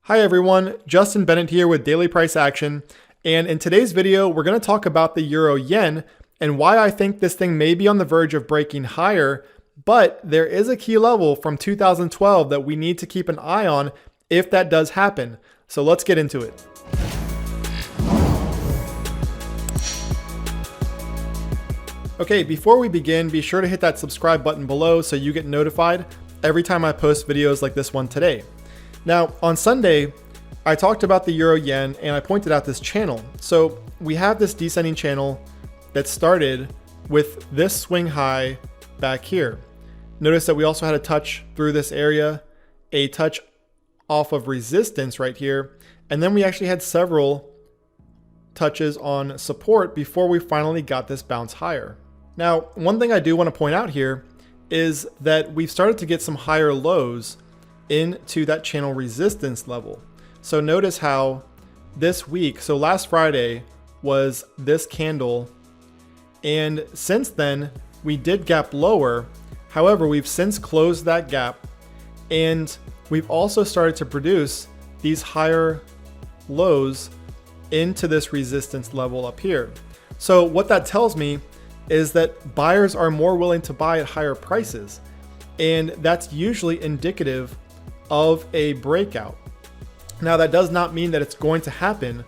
Hi everyone, Justin Bennett here with Daily Price Action, and in today's video we're going to talk about the Euro Yen and why I think this thing may be on the verge of breaking higher, but there is a key level from 2012 that we need to keep an eye on if that does happen. So let's get into it. Okay, before we begin, be sure to hit that subscribe button below so you get notified every time I post videos like this one today. Now, on Sunday, I talked about the Euro Yen and I pointed out this channel. So we have this descending channel that started with this swing high back here. Notice that we also had a touch through this area, a touch off of resistance right here, and then we actually had several touches on support before we finally got this bounce higher. Now, one thing I do want to point out here is that we've started to get some higher lows into that channel resistance level. So notice how this week, so last Friday was this candle, and since then we did gap lower. However, we've since closed that gap and we've also started to produce these higher lows into this resistance level up here. So what that tells me is that buyers are more willing to buy at higher prices, and that's usually indicative of a breakout. Now, that does not mean that it's going to happen,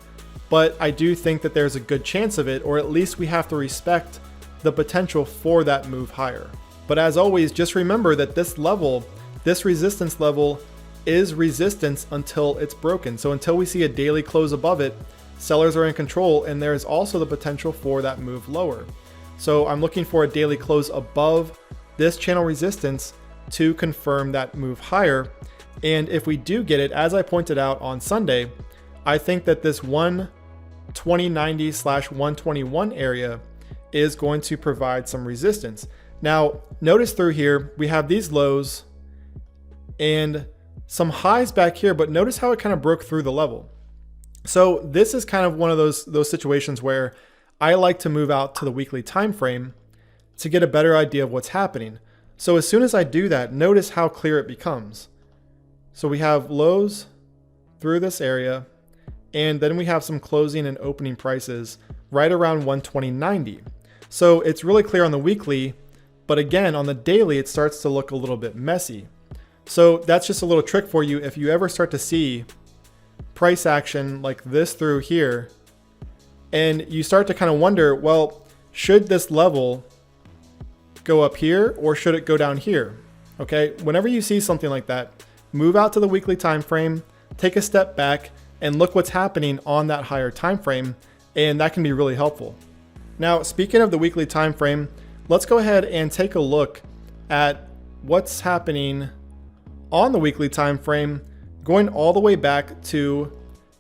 but I do think that there's a good chance of it, or at least we have to respect the potential for that move higher. But as always, just remember that this level, this resistance level, is resistance until it's broken. So until we see a daily close above it, sellers are in control, and there is also the potential for that move lower. So I'm looking for a daily close above this channel resistance to confirm that move higher. And if we do get it, as I pointed out on Sunday, I think that this 120.90/121 area is going to provide some resistance. Now, notice through here, we have these lows and some highs back here, but notice how it kind of broke through the level. So this is kind of one of those situations where I like to move out to the weekly time frame to get a better idea of what's happening. So as soon as I do that, notice how clear it becomes. So we have lows through this area, and then we have some closing and opening prices right around 120.90. So it's really clear on the weekly, but again, on the daily, it starts to look a little bit messy. So that's just a little trick for you. If you ever start to see price action like this through here, and you start to kind of wonder, well, should this level go up here or should it go down here? Okay, whenever you see something like that, move out to the weekly time frame, take a step back, and look what's happening on that higher time frame, and that can be really helpful. Now, speaking of the weekly time frame, let's go ahead and take a look at what's happening on the weekly time frame, going all the way back to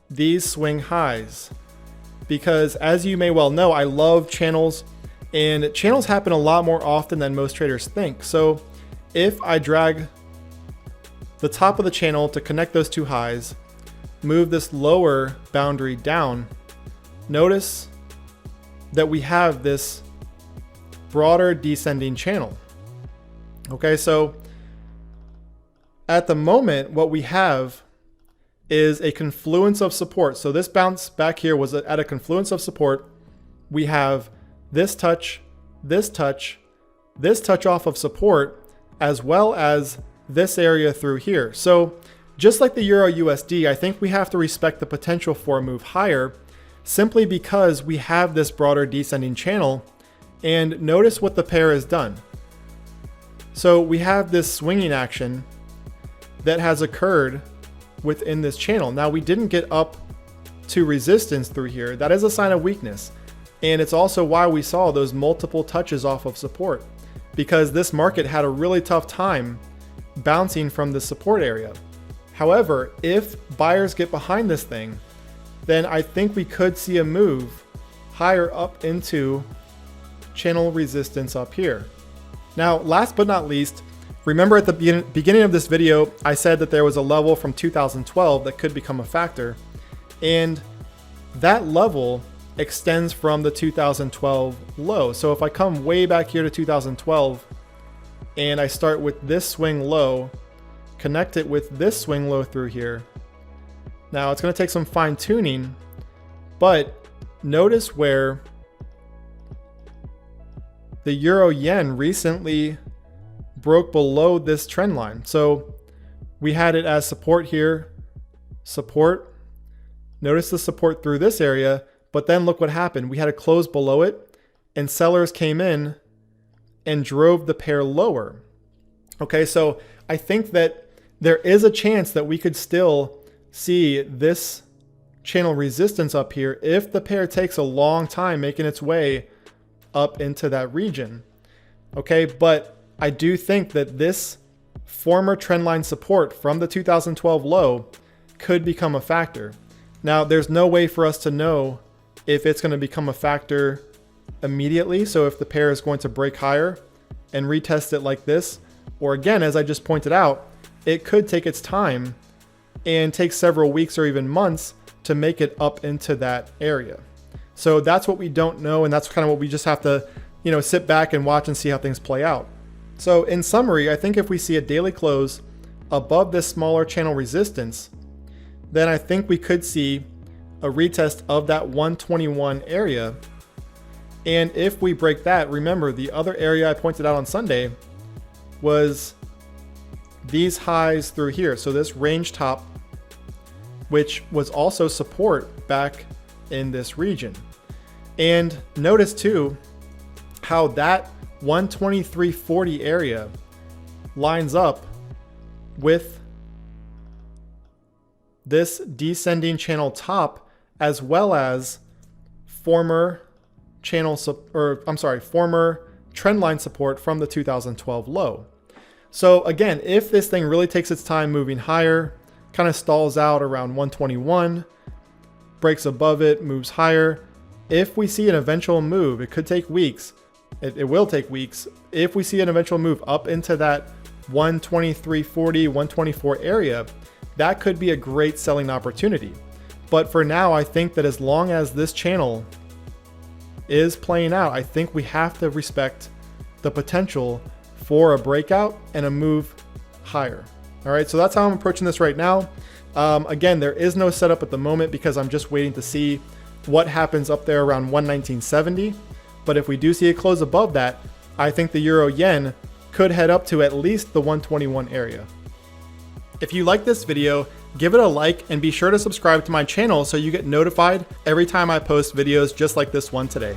these swing highs. Because as you may well know, I love channels, and channels happen a lot more often than most traders think. So if I drag the top of the channel to connect those two highs, move this lower boundary down, notice that we have this broader descending channel. Okay, so at the moment, what we have is a confluence of support. So this bounce back here was at a confluence of support. We have this touch, this touch, this touch off of support, as well as this area through here. So just like the Euro USD, I think we have to respect the potential for a move higher simply because we have this broader descending channel. And notice what the pair has done. So we have this swinging action that has occurred within this channel. Now, we didn't get up to resistance through here. That is a sign of weakness. And it's also why we saw those multiple touches off of support, because this market had a really tough time bouncing from the support area. However, if buyers get behind this thing, then I think we could see a move higher up into channel resistance up here. Now, last but not least, remember at the beginning of this video, I said that there was a level from 2012 that could become a factor, and that level extends from the 2012 low. So if I come way back here to 2012 and I start with this swing low, connect it with this swing low through here, Now it's going to take some fine tuning, but notice where the euro yen recently broke below this trend line. So we had it as support here, support. Notice the support through this area, but then look what happened. We had a close below it and sellers came in and drove the pair lower. Okay, so I think that there is a chance that we could still see this channel resistance up here if the pair takes a long time making its way up into that region. Okay, but I do think that this former trendline support from the 2012 low could become a factor. Now, there's no way for us to know if it's going to become a factor immediately. So if the pair is going to break higher and retest it like this, or again, as I just pointed out, it could take its time and take several weeks or even months to make it up into that area. So that's what we don't know. And that's kind of what we just have to, sit back and watch and see how things play out. So in summary, I think if we see a daily close above this smaller channel resistance, then I think we could see a retest of that 121 area. And if we break that, remember the other area I pointed out on Sunday was these highs through here. So this range top, which was also support back in this region. And notice too how that 123.40 area lines up with this descending channel top, as well as former former trendline support from the 2012 low. So again, if this thing really takes its time moving higher, kind of stalls out around 121, breaks above it, moves higher. If we see an eventual move, it could take weeks. It will take weeks. If we see an eventual move up into that 123.40, 124 area, that could be a great selling opportunity. But for now, I think that as long as this channel is playing out, I think we have to respect the potential for a breakout and a move higher. All right, so that's how I'm approaching this right now. Again, there is no setup at the moment because I'm just waiting to see what happens up there around 119.70. But if we do see a close above that, I think the euro yen could head up to at least the 121 area. If you like this video, give it a like and be sure to subscribe to my channel so you get notified every time I post videos just like this one today.